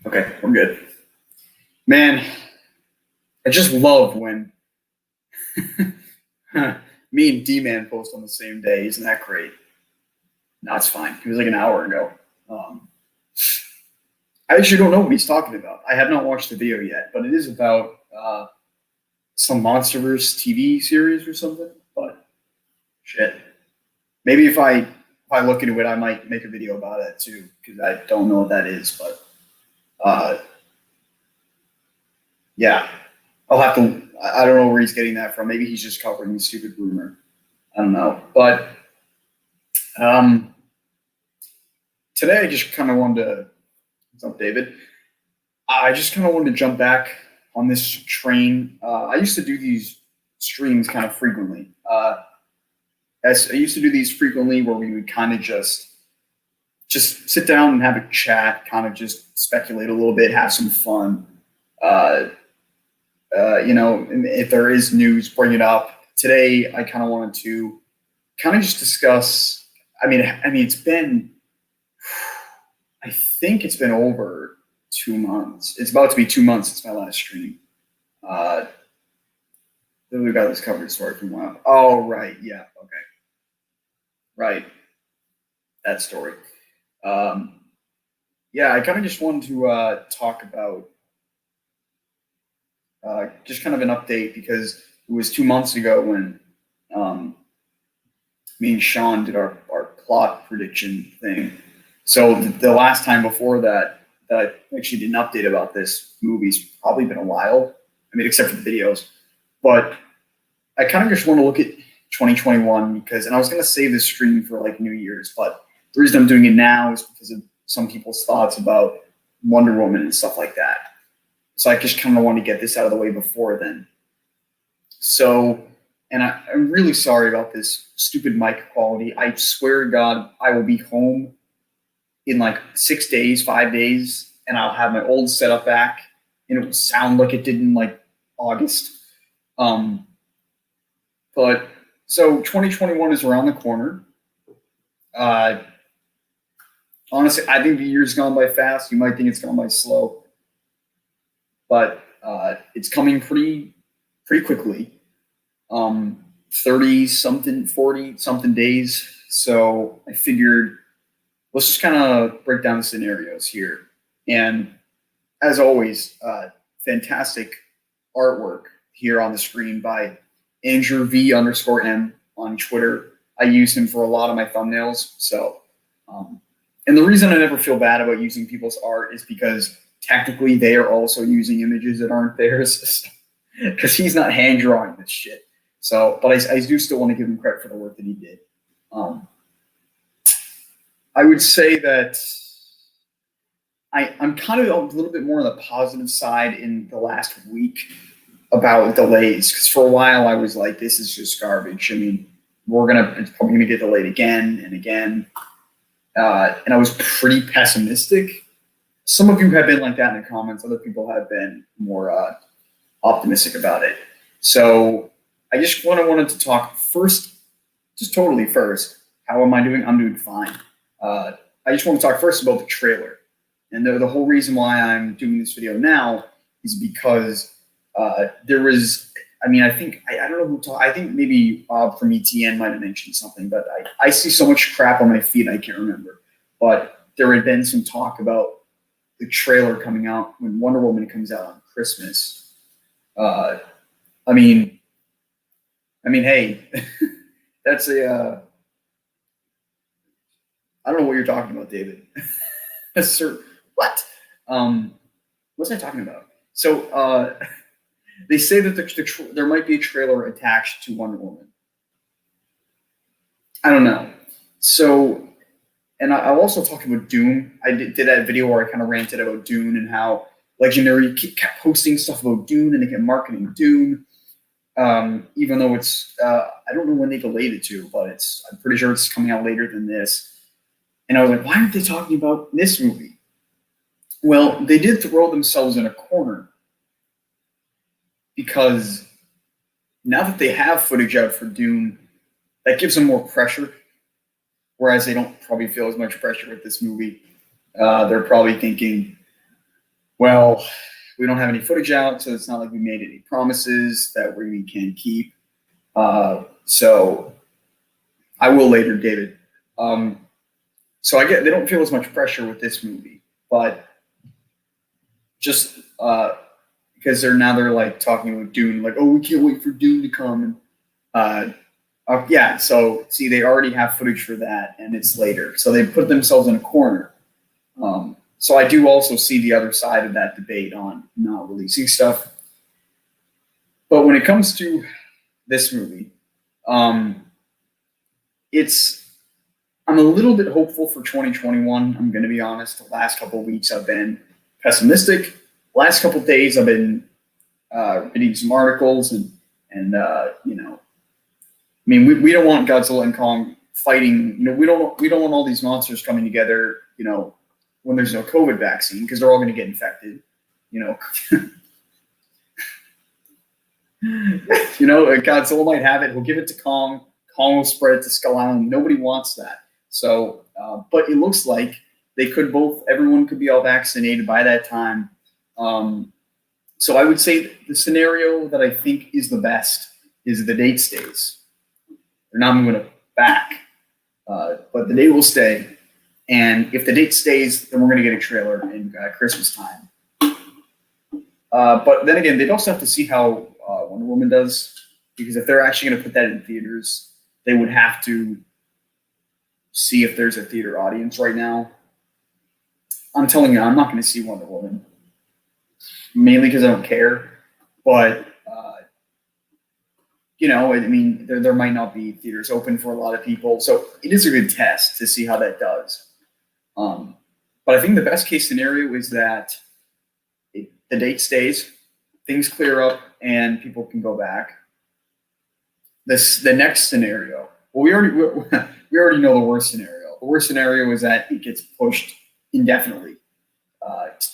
Okay, we're good. Man, I just love when me and D-Man post on the same day. Isn't that great? No, it's fine. It was like an hour ago. Um, I actually don't know what he's talking about. I have not watched the video yet, but it is about some MonsterVerse TV series or something. But shit, maybe if I look into it, I might make a video about it too because I don't know what that is. But uh, yeah, I'll have to. I don't know where he's getting that from. Maybe he's just covering the stupid rumor. I don't know. But um, today I just kind of wanted to. What's up, David? I just kind of wanted to jump back on this train. I used to do these streams kind of frequently. As I used to do these frequently, where we would kind of just sit down and have a chat, kind of just speculate a little bit, have some fun. Uh, if there is news, bring it up. Today, I kind of wanted to kind of just discuss. It's been. I think it's been over 2 months. It's about to be 2 months since my last stream. We got this covered story from one. Oh, right. Yeah. Okay. Right. That story. Yeah, I kind of just wanted to talk about just kind of an update because it was 2 months ago when me and Sean did our plot prediction thing. So the last time before that I actually did an update about this movie's probably been a while. Except for the videos. But I kind of just want to look at 2021 and I was going to save this stream for like New Year's, but the reason I'm doing it now is because of some people's thoughts about Wonder Woman and stuff like that. So I just kind of want to get this out of the way before then. So, and I'm really sorry about this stupid mic quality. I swear to God, I will be home in like 6 days, 5 days, and I'll have my old setup back, and it will sound like it did in like August. But so 2021 is around the corner. Honestly, I think the year's gone by fast. You might think it's gone by slow, but it's coming pretty quickly. 30 something, 40 something days. So I figured let's just kind of break down the scenarios here. And as always, fantastic artwork here on the screen by Andrew V_M on Twitter. I use him for a lot of my thumbnails. So, and the reason I never feel bad about using people's art is because technically they are also using images that aren't theirs because he's not hand drawing this shit. So, but I do still want to give him credit for the work that he did. I would say that I'm kind of a little bit more on the positive side in the last week about delays, because for a while I was like, this is just garbage. It's probably gonna get delayed again and again. And I was pretty pessimistic. Some of you have been like that in the comments. Other people have been more optimistic about it. So I just wanted to talk first, just totally first. How am I doing? I'm doing fine. I just want to talk first about the trailer. And the whole reason why I'm doing this video now is because there was, I don't know who talked, I think maybe Bob from ETN might have mentioned something, but I see so much crap on my feed I can't remember. But there had been some talk about the trailer coming out when Wonder Woman comes out on Christmas. Hey, that's a, I don't know what you're talking about, David. Sir, what? What's I talking about? So they say that there might be a trailer attached to Wonder Woman. I don't know. So, and I'll also talk about Dune. I did that video where I kind of ranted about Dune and how Legendary kept posting stuff about Dune and they kept marketing Dune. Even though it's, I don't know when they delayed it to, but I'm pretty sure it's coming out later than this. And I was like, why aren't they talking about this movie? Well, they did throw themselves in a corner because now that they have footage out for Dune, that gives them more pressure, whereas they don't probably feel as much pressure with this movie. They're probably thinking, Well, we don't have any footage out, so it's not like we made any promises that we can keep. So I will later, David. So I get they don't feel as much pressure with this movie, but just because they're like talking about Dune, like, oh, we can't wait for Dune to come. And yeah, so see, they already have footage for that, and it's later, so they put themselves in a corner. So I do also see the other side of that debate on not releasing stuff. But when it comes to this movie, I'm a little bit hopeful for 2021. I'm going to be honest. The last couple of weeks I've been pessimistic. Last couple of days I've been reading some articles and I mean, we don't want Godzilla and Kong fighting. We don't want all these monsters coming together. When there's no COVID vaccine, because they're all going to get infected. Godzilla might have it. He'll give it to Kong. Kong will spread it to Skull Island. Nobody wants that. So, but it looks like everyone could be all vaccinated by that time. So I would say the scenario that I think is the best is the date stays. They're not moving it back, but the date will stay. And if the date stays, then we're going to get a trailer in Christmas time. But then again, they'd also have to see how Wonder Woman does, because if they're actually going to put that in theaters, they would have to see if there's a theater audience right now. I'm telling you, I'm not going to see Wonder Woman, mainly because I don't care. But I mean, there might not be theaters open for a lot of people, so it is a good test to see how that does. But I think the best case scenario is that the date stays, things clear up, and people can go back. The next scenario. Well, we already know the worst scenario. The worst scenario is that it gets pushed indefinitely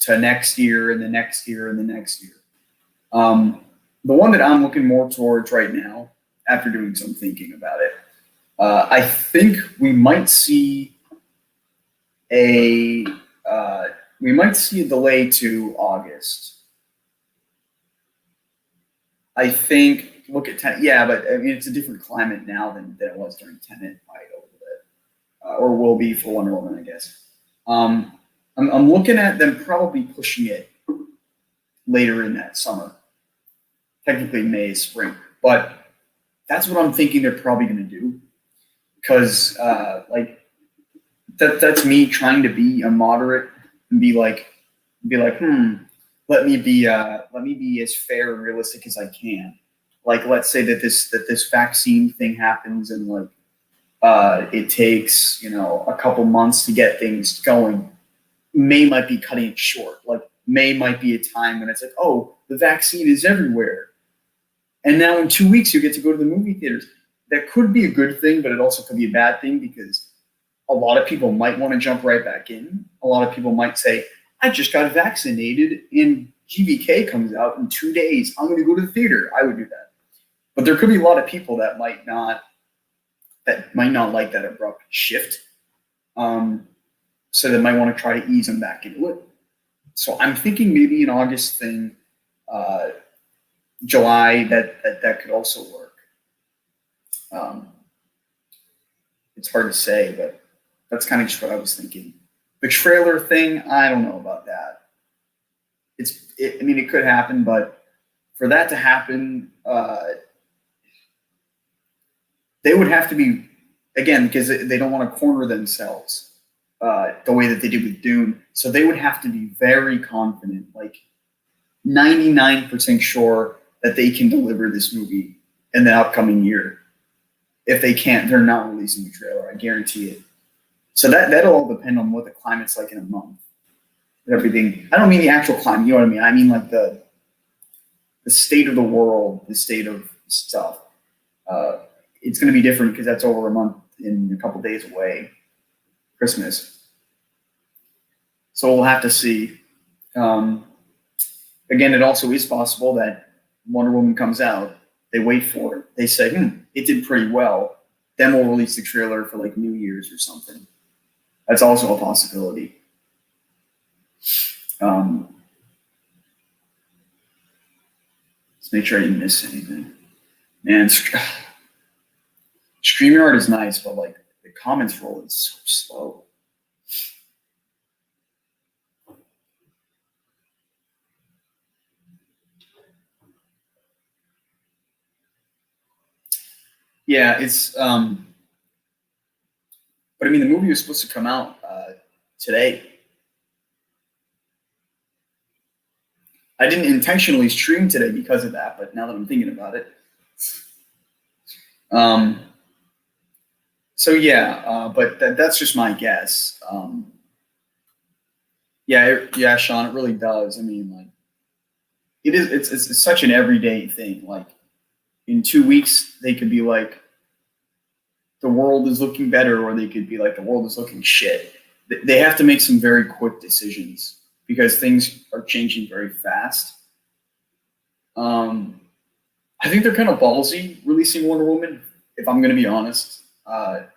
to next year and the next year and the next year. The one that I'm looking more towards right now, after doing some thinking about it, I think we might see a delay to August. I think look at Tenet. Yeah, but I mean it's a different climate now than it was during Tenet, a little bit, or will be for Wonder Woman, I guess. I'm looking at them probably pushing it later in that summer. Technically May is spring, but that's what I'm thinking they're probably going to do, because that's me trying to be a moderate and be like, let me be as fair and realistic as I can. Like, let's say that this vaccine thing happens and it takes a couple months to get things going. May might be cutting it short. Like May might be a time when it's like, oh, the vaccine is everywhere. And now in 2 weeks, you get to go to the movie theaters. That could be a good thing, but it also could be a bad thing, because a lot of people might want to jump right back in. A lot of people might say, I just got vaccinated and GVK comes out in 2 days. I'm going to go to the theater. I would do that. But there could be a lot of people that might not like that abrupt shift. So they might want to try to ease them back into it. So I'm thinking maybe an August thing, July, that could also work. It's hard to say, but that's kind of just what I was thinking. The trailer thing, I don't know about that. It could happen, but for that to happen, they would have to be, again, because they don't want to corner themselves the way that they did with Dune. So they would have to be very confident, like 99% sure that they can deliver this movie in the upcoming year. If they can't, they're not releasing the trailer. I guarantee it. So that'll all depend on what the climate's like in a month. Everything. I don't mean the actual climate. You know what I mean? I mean like the state of the world, the state of stuff. It's going to be different because that's over a month in a couple days away, Christmas. So we'll have to see. Again, it also is possible that Wonder Woman comes out, they wait for it, they say, it did pretty well, then we'll release the trailer for like New Year's or something. That's also a possibility. make sure I didn't miss anything. Man, StreamYard is nice, but like the comments roll is so slow. Yeah, it's but I mean the movie was supposed to come out today. I didn't intentionally stream today because of that, but now that I'm thinking about it. Um, so yeah, but that's just my guess. Yeah, Sean, it really does. I mean, like, it is. It's such an everyday thing. Like, in 2 weeks, they could be like, the world is looking better, or they could be like, the world is looking shit. They have to make some very quick decisions because things are changing very fast. I think they're kind of ballsy releasing Wonder Woman, if I'm going to be honest. But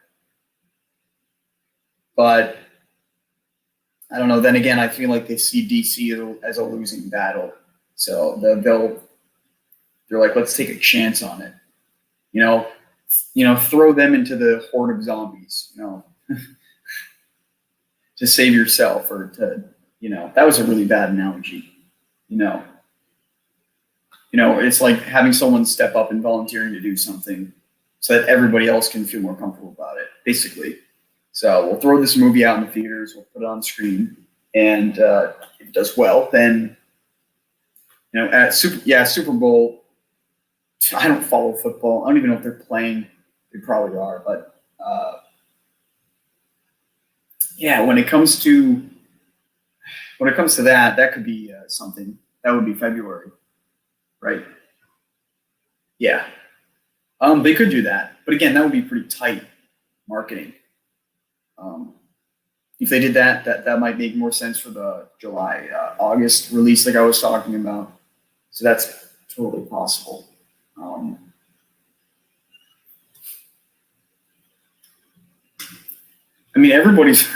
I don't know. Then again, I feel like they see DC as a losing battle, so they're like, let's take a chance on it. Throw them into the horde of zombies. To save yourself, or to, that was a really bad analogy. You know, it's like having someone step up and volunteering to do something so that everybody else can feel more comfortable about it, basically. So we'll throw this movie out in the theaters, we'll put it on screen, and if it does well, then, at Super Bowl, I don't follow football. I don't even know if they're playing. They probably are, but yeah, when it comes to that could be something. That would be February, right? Yeah. They could do that, but again, that would be pretty tight marketing. If they did that might make more sense for the July, August release, like I was talking about. So that's totally possible. I mean, everybody's.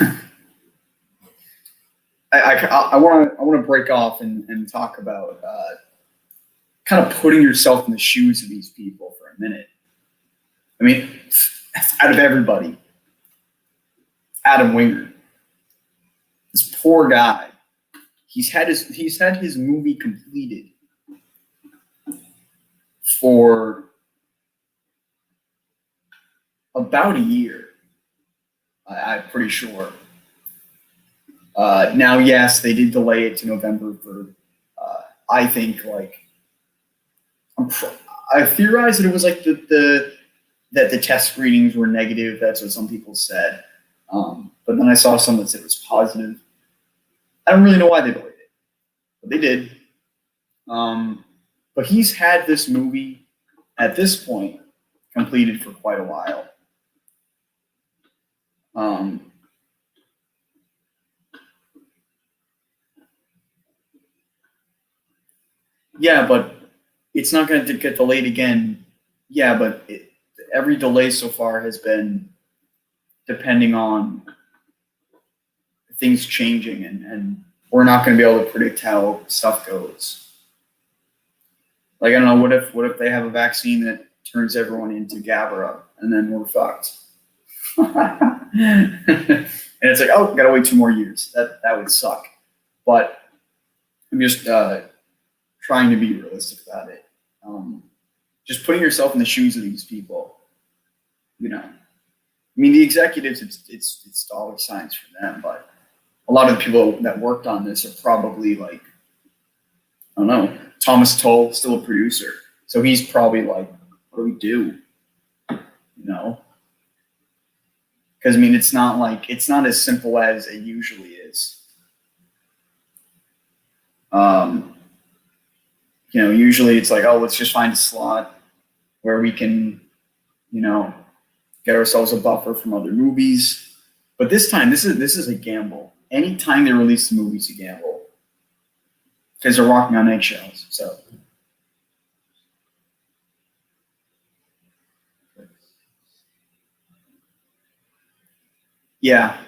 I want to break off and talk about kind of putting yourself in the shoes of these people for a minute. I mean, out of everybody, Adam Wingard, this poor guy, he's had his movie completed for about a year. I'm pretty sure. Now, yes, they did delay it to November for. I think I theorized that it was like that the test screenings were negative. That's what some people said. But then I saw some that said it was positive. I don't really know why they delayed it, but they did. But he's had this movie at this point completed for quite a while. Yeah, but it's not going to get delayed again. Yeah, but every delay so far has been depending on things changing, and we're not going to be able to predict how stuff goes. Like, I don't know, what if they have a vaccine that turns everyone into Gabra, and then we're fucked? And it's like, oh, gotta wait 2 more years. That would suck. But I'm just trying to be realistic about it. Just putting yourself in the shoes of these people. I mean, the executives, it's dollar signs for them, but a lot of the people that worked on this are probably like, I don't know, Thomas Tull, still a producer. So he's probably like, what do we do? Because, I mean, it's not as simple as it usually is. Usually it's like, oh, let's just find a slot where we can, get ourselves a buffer from other movies. But this time, this is a gamble. Anytime they release the movie's a gamble. Because they're walking on eggshells. So. Yeah.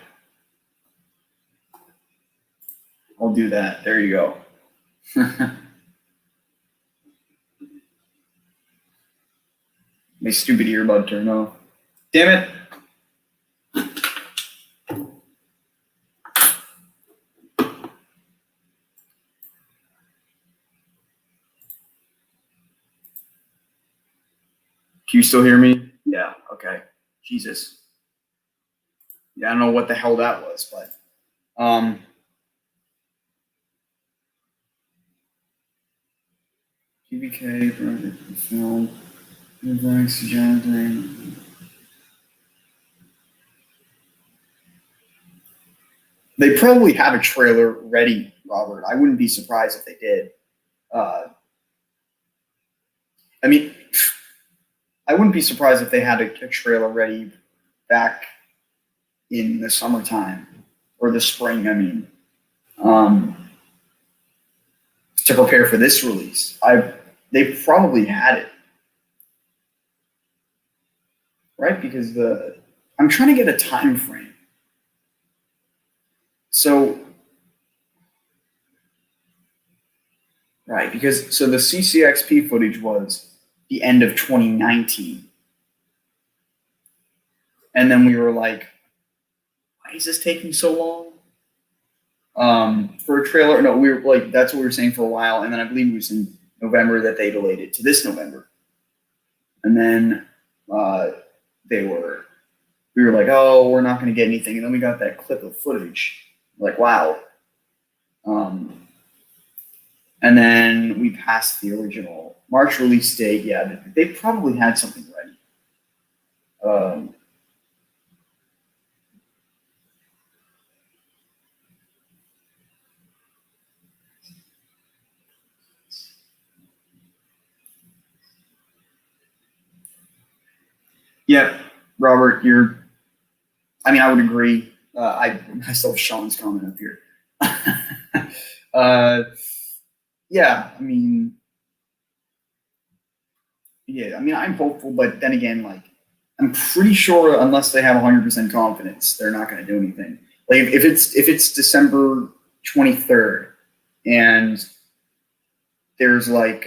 I'll do that. There you go. My stupid earbud turned off. Damn it. Can you still hear me? Yeah, okay. Jesus. Yeah, I don't know what the hell that was, but PBK, project film, they probably have a trailer ready, Robert. I wouldn't be surprised if they did. I mean, I wouldn't be surprised if they had a trailer ready back in the summertime or the spring. I mean, to prepare for this release, they probably had it, right? Because I'm trying to get a time frame. So, right, because so the CCXP footage was the end of 2019. And then we were like, why is this taking so long? For a trailer, no, we were like, that's what we were saying for a while. And then I believe it was in November that they delayed it to this November. And then we were like, oh, we're not going to get anything. And then we got that clip of footage. Like, wow. And then we passed the original March release date. Yeah, they probably had something ready. Yeah, Robert, I would agree. I saw Sean's comment up here. Yeah, I'm hopeful, but then again, like, I'm pretty sure unless they have 100% confidence, they're not going to do anything. Like, if it's December 23rd and there's like,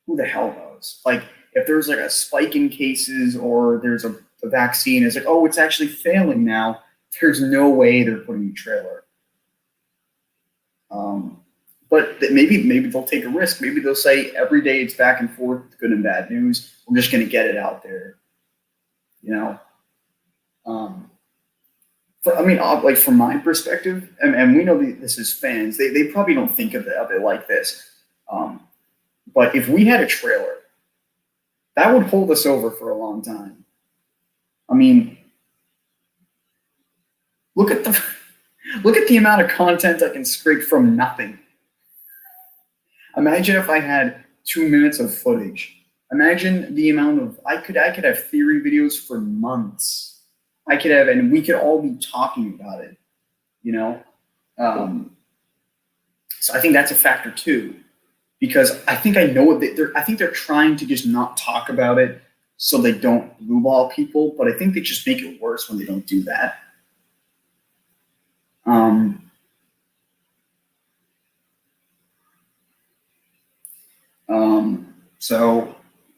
who the hell knows? Like, if there's like a spike in cases or there's a vaccine, it's like, oh, it's actually failing now. There's no way they're putting a trailer. But maybe they'll take a risk. Maybe they'll say every day it's back and forth, good and bad news. We're just going to get it out there, you know. Like from my perspective, and we know this is fans. They probably don't think of it like this. But if we had a trailer, that would hold us over for a long time. I mean, look at the amount of content I can scrape from nothing. Imagine if I had 2 minutes of footage. Imagine the amount of I could have theory videos for months. And we could all be talking about it, you know. So I think that's a factor too, because I think I know what I think they're trying to just not talk about it so they don't blueball people, but I think they just make it worse when they don't do that.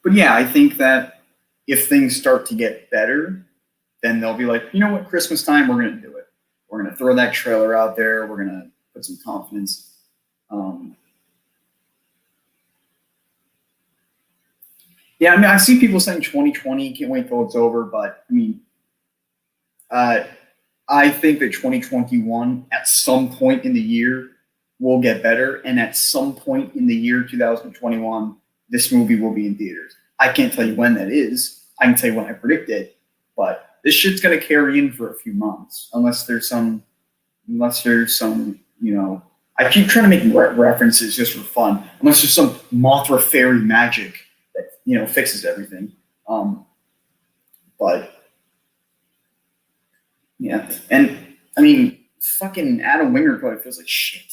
But yeah, I think that if things start to get better, then they'll be like, you know what, Christmas time, we're going to do it. We're going to throw that trailer out there. We're going to put some confidence. Yeah, I see people saying 2020, can't wait till it's over. But I think that 2021, at some point in the year, will get better. And at some point in the year 2021, this movie will be in theaters. I can't tell you when that is. I can tell you when I predict it. But this shit's going to carry in for a few months, unless there's some, I keep trying to make references just for fun. Unless there's some Mothra fairy magic that, fixes everything. But yeah, and fucking Adam Winger probably feels like shit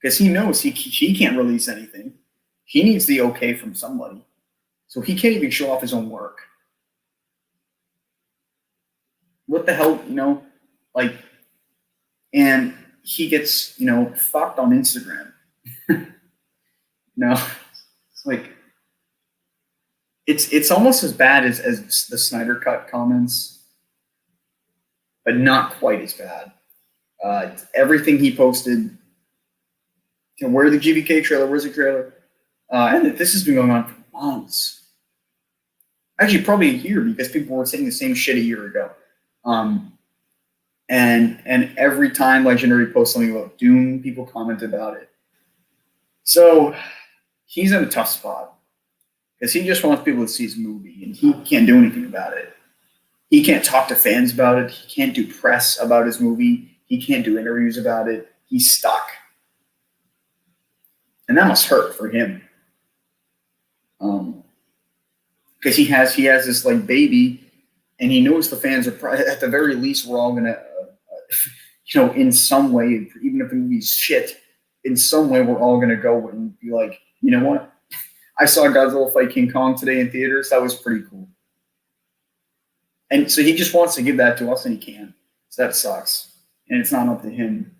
because he knows he can't release anything. He needs the okay from somebody, so he can't even show off his own work. What the hell, and he gets, fucked on Instagram. It's like, it's almost as bad as the Snyder Cut comments, but not quite as bad. Everything he posted, where the GVK trailer, where's the trailer? And this has been going on for months. Actually, probably a year, because people were saying the same shit a year ago. And every time Legendary posts something about Doom, people comment about it. So he's in a tough spot, because he just wants people to see his movie, and he can't do anything about it. He can't talk to fans about it. He can't do press about his movie. He can't do interviews about it. He's stuck. And that must hurt for him. Because he has this like baby, and he knows the fans are probably, at the very least, we're all gonna, in some way, even if the movie's shit, in some way, we're all gonna go and be like, you know what? I saw Godzilla fight King Kong today in theaters. That was pretty cool. And so he just wants to give that to us, and he can't. So that sucks. And it's not up to him.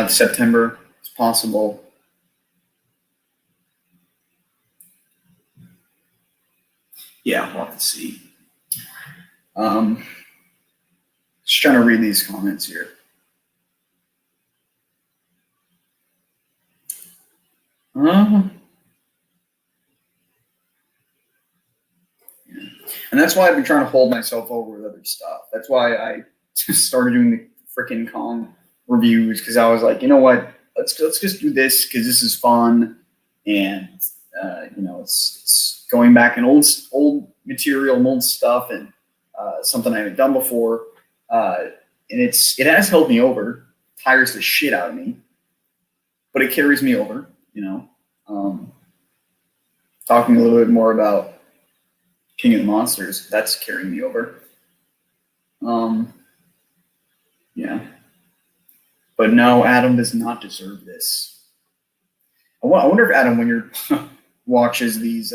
September, it's possible. Yeah, we'll have to see. Just trying to read these comments here. Yeah. And that's why I've been trying to hold myself over with other stuff. That's why I started doing the freaking Kong reviews, because I was like, you know what? Let's just do this, because this is fun, and it's going back in old material and old stuff, and something I haven't done before. And it has held me over, tires the shit out of me, but it carries me over. Talking a little bit more about King of the Monsters, that's carrying me over. Yeah. But no, Adam does not deserve this. I wonder if Adam Wingard watches these,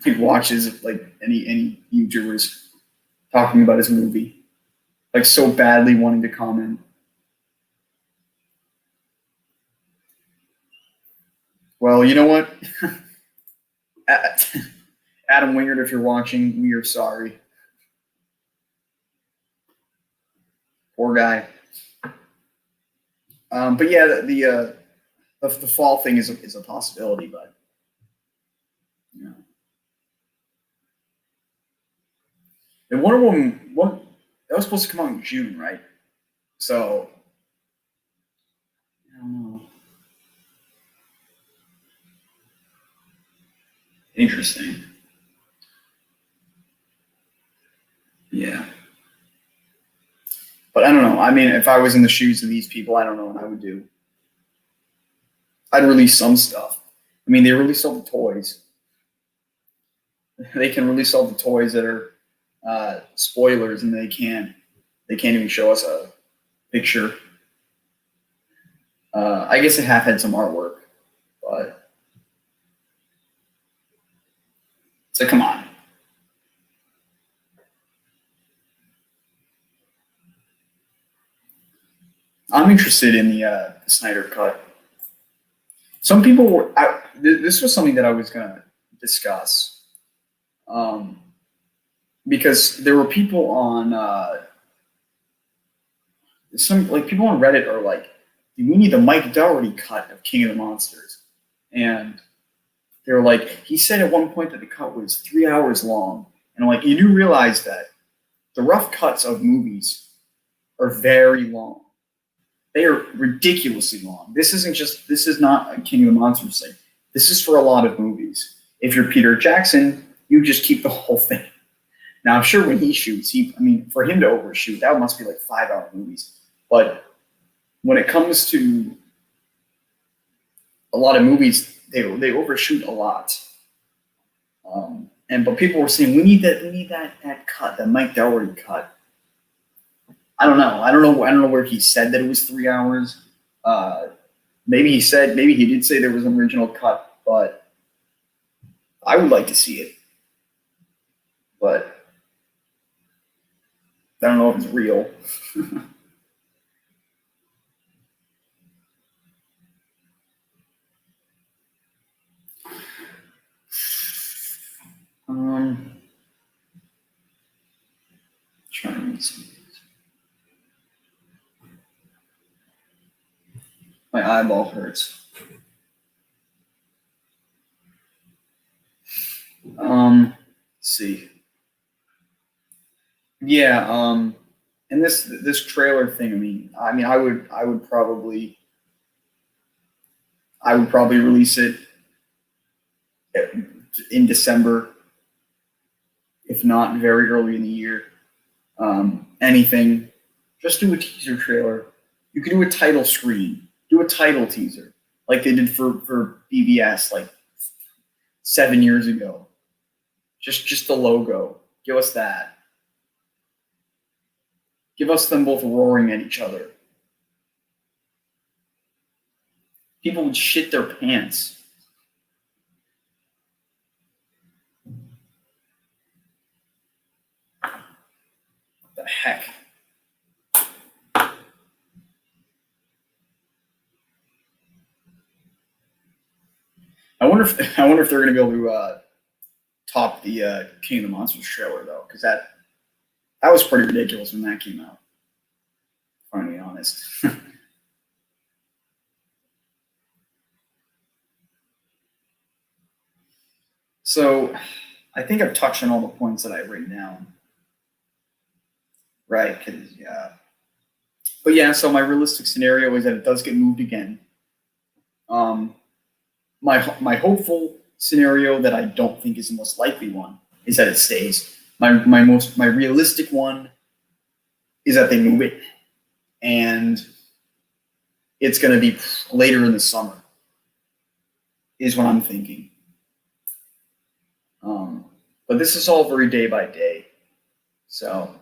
he watches like any YouTubers talking about his movie, like so badly wanting to comment. Well, you know what? Adam Wingard, if you're watching, we are sorry. Poor guy. But yeah, the fall thing is a possibility, but and Wonder Woman, that was supposed to come out in June, right? So I don't know. Interesting. Yeah. But I don't know. I mean, if I was in the shoes of these people, I don't know what I would do. I'd release some stuff. I mean, they release all the toys. They can release all the toys that are spoilers, and they can't even show us a picture. I guess they have had some artwork, but so come on. I'm interested in the Snyder Cut. Some people were. This was something that I was going to discuss, because there were people on people on Reddit are like, we need the Mike Dougherty cut of King of the Monsters, and they're like, he said at one point that the cut was 3 hours long, and I'm like, you do realize that the rough cuts of movies are very long. They are ridiculously long. This is not a King of the Monsters thing. This is for a lot of movies. If you're Peter Jackson, you just keep the whole thing. Now, I'm sure when he shoots, for him to overshoot, that must be like 5-hour movies. But when it comes to a lot of movies, they overshoot a lot. But people were saying, we need that cut, the Mike Dougherty cut. I don't know where he said that it was 3 hours. Maybe he did say there was an original cut, but I would like to see it. But I don't know if it's real. Trying to see. My eyeball hurts. Let's see. Yeah, and this trailer thing, I would probably release it in December, if not very early in the year. Anything, just do a teaser trailer. You could do a title screen, do a title teaser, like they did for BVS like 7 years ago. Just the logo. Give us that. Give us them both roaring at each other. People would shit their pants. What the heck? I wonder if they're going to be able to top the King of the Monsters trailer though, because that was pretty ridiculous when that came out. If I'm being honest. So, I think I've touched on all the points that I've written down. Right? Because but yeah. So my realistic scenario is that it does get moved again. My hopeful scenario that I don't think is the most likely one is that it stays. My realistic one is that they move it, and it's going to be later in the summer. Is what I'm thinking. But this is all very day by day. So,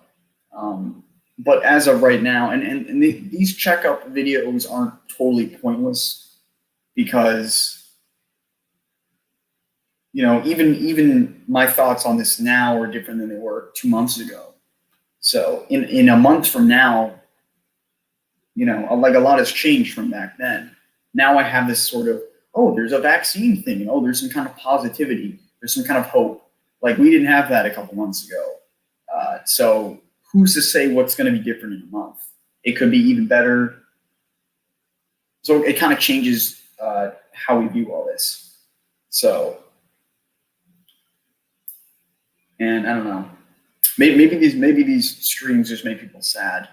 but as of right now, and these checkup videos aren't totally pointless because, even my thoughts on this now are different than they were 2 months ago. So in a month from now, like a lot has changed from back then. Now I have this sort of, there's a vaccine thing, and there's some kind of positivity, there's some kind of hope. Like we didn't have that a couple months ago. So who's to say what's going to be different in a month? It could be even better. So it kind of changes how we view all this. So, and I don't know. Maybe these streams just make people sad.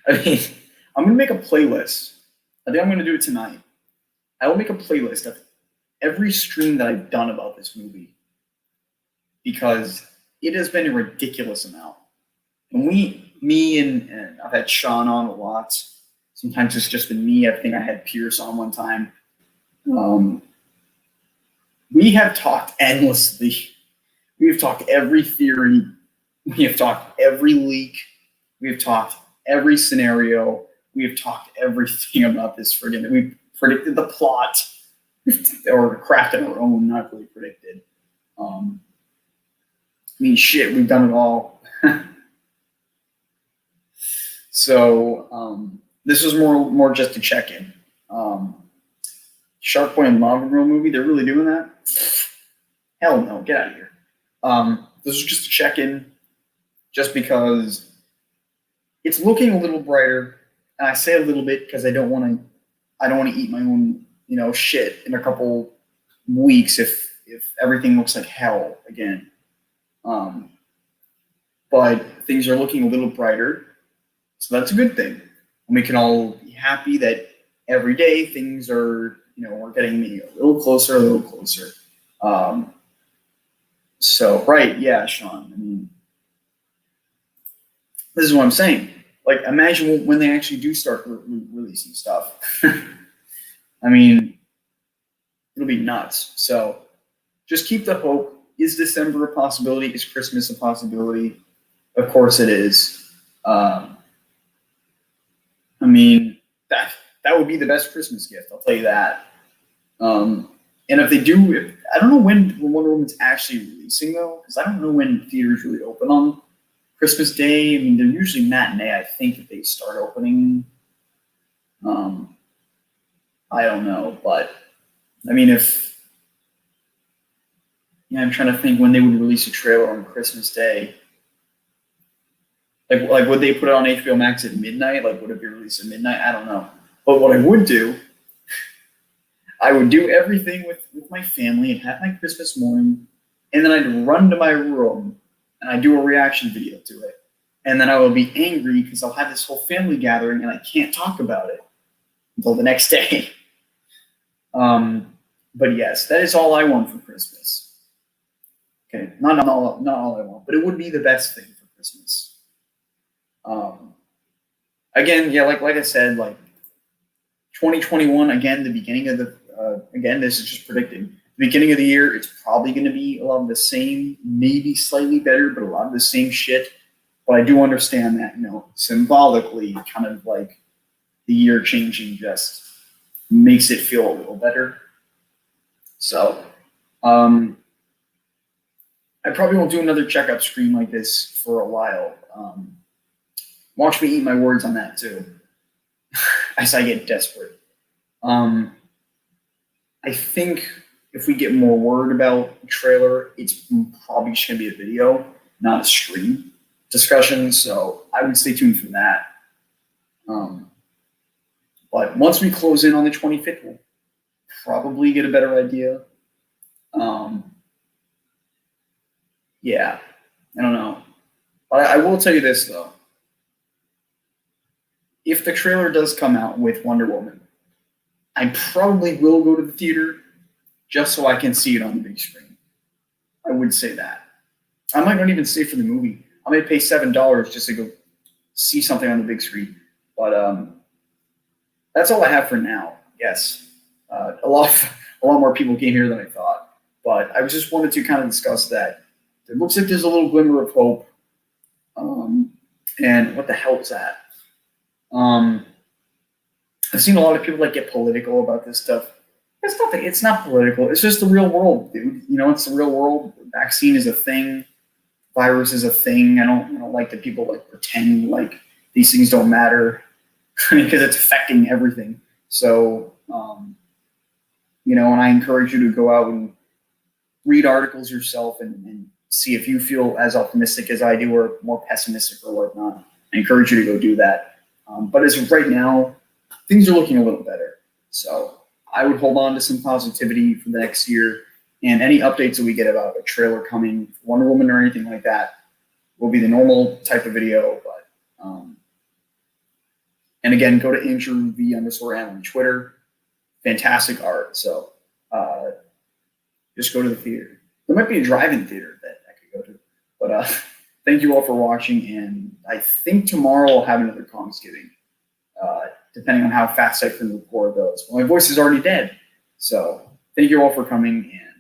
I mean, I'm gonna make a playlist. I think I'm gonna do it tonight. I will make a playlist of every stream that I've done about this movie because it has been a ridiculous amount. And me and I've had Sean on a lot. Sometimes it's just been me. I think I had Pierce on one time. We have talked endlessly. We have talked every theory. We have talked every leak. We have talked every scenario. We have talked everything about this friggin'. We predicted the plot, or crafted our own, not really predicted. Shit, we've done it all. So this was more just to check in. Shark Boy and Lava Girl movie, they're really doing that? Hell no, get out of here. This was just a check in, just because it's looking a little brighter, and I say a little bit because I don't want to eat my own shit in a couple weeks if everything looks like hell again. But things are looking a little brighter, so that's a good thing. And we can all be happy that every day things are, we're getting maybe a little closer. So, right, yeah, Sean. This is what I'm saying. Like, imagine when they actually do start releasing stuff. It'll be nuts. So, just keep the hope. Is December a possibility? Is Christmas a possibility? Of course it is. That would be the best Christmas gift. I'll tell you that. And And if they do, I don't know when Wonder Woman's actually releasing though, because I don't know when theaters really open on Christmas Day. I mean, they're usually matinee. I think that they start opening. I don't know, but I mean, I'm trying to think when they would release a trailer on Christmas Day. Like would they put it on HBO Max at midnight? Like, would it be released at midnight? I don't know. But what I would do everything with my family and have my Christmas morning, and then I'd run to my room and I'd do a reaction video to it. And then I will be angry because I'll have this whole family gathering and I can't talk about it until the next day. But yes, that is all I want for Christmas. Okay, not all I want, but it would be the best thing for Christmas. Again, yeah, like I said, like 2021, again, the beginning of the again, this is just predicting. The beginning of the year, it's probably going to be a lot of the same, maybe slightly better, but a lot of the same shit. But I do understand that, symbolically, kind of like the year changing just makes it feel a little better. So, I probably won't do another checkup screen like this for a while. Watch me eat my words on that too, as I get desperate. I think if we get more word about the trailer, it's probably just going to be a video, not a stream discussion. So I would stay tuned for that. But once we close in on the 25th, we'll probably get a better idea. Yeah, I don't know. But I will tell you this, though. If the trailer does come out with Wonder Woman, I probably will go to the theater just so I can see it on the big screen. I would say that. I might not even stay for the movie. I might pay $7 just to go see something on the big screen. But that's all I have for now. Yes, a lot more people came here than I thought. But I just wanted to kind of discuss that. It looks like there's a little glimmer of hope. And what the hell is that? I've seen a lot of people get political about this stuff. It's not political. It's just the real world, dude. It's the real world. Vaccine is a thing. Virus is a thing. I don't like that people pretend like these things don't matter because it's affecting everything. So, and I encourage you to go out and read articles yourself and see if you feel as optimistic as I do or more pessimistic or whatnot. I encourage you to go do that. But as of right now, things are looking a little better. So I would hold on to some positivity for the next year. And any updates that we get about a trailer coming for Wonder Woman or anything like that will be the normal type of video. But and again, go to AndrewV_Allen on Twitter. Fantastic art. So just go to the theater. There might be a drive-in theater that I could go to. But thank you all for watching. And I think tomorrow I'll have another Thanksgiving. Depending on how fast I can record those. Well, my voice is already dead. So thank you all for coming. And